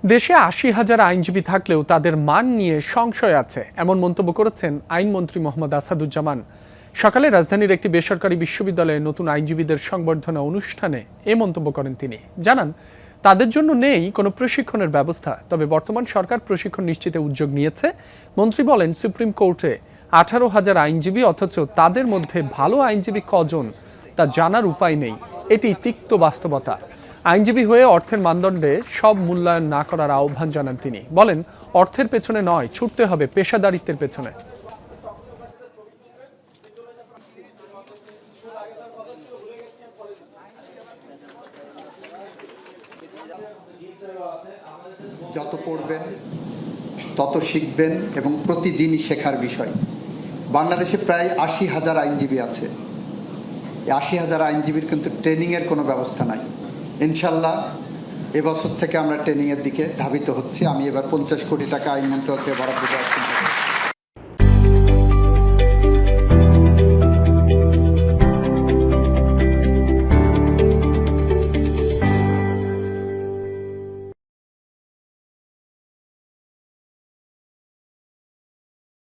দেশে ৮০,০০০ আইনজীবী থাকলেও তাদের মান নিয়ে সংশয় আছে, এমন মন্তব্য করেছেন আইনমন্ত্রী মোহাম্মদ আসাদুজ্জামান। সকালে রাজধানীর একটি বেসরকারি বিশ্ববিদ্যালয়ে নতুন আইনজীবীদের সংবর্ধনা অনুষ্ঠানে এ মন্তব্য করেন তিনি। জানান, তাদের জন্য নেই কোনো প্রশিক্ষণের ব্যবস্থা, তবে বর্তমান সরকার প্রশিক্ষণ নিশ্চিতে উদ্যোগ নিয়েছে। মন্ত্রী বলেন, সুপ্রিম কোর্টে ১৮,০০০ আইনজীবী, অথচ তাদের মধ্যে ভালো আইনজীবী কজন তা জানার উপায় নেই। এটি তিক্ত বাস্তবতা। আইনজীবী হয়ে অর্থের মানদণ্ডে সব মূল্যায়ন না করার আহ্বান জানান তিনি। বলেন, অর্থের পেছনে নয়, ছুটতে হবে পেশাদারিত্বের পেছনে। যত পড়বেন তত শিখবেন এবং প্রতিদিনই শেখার বিষয়। বাংলাদেশে প্রায় ৮০,০০০ আইনজীবী আছে। এই ৮০,০০০ আইনজীবীর কিন্তু ট্রেনিংয়ের কোনো ব্যবস্থা নাই। ইনশাল্লাহ এবছর থেকে আমরা ট্রেনিংয়ের দিকে ধাবিত হচ্ছি। আমি এবার ৫০ কোটি টাকা আইন মন্ত্রণালয়কে বরাদ্দ দেওয়ার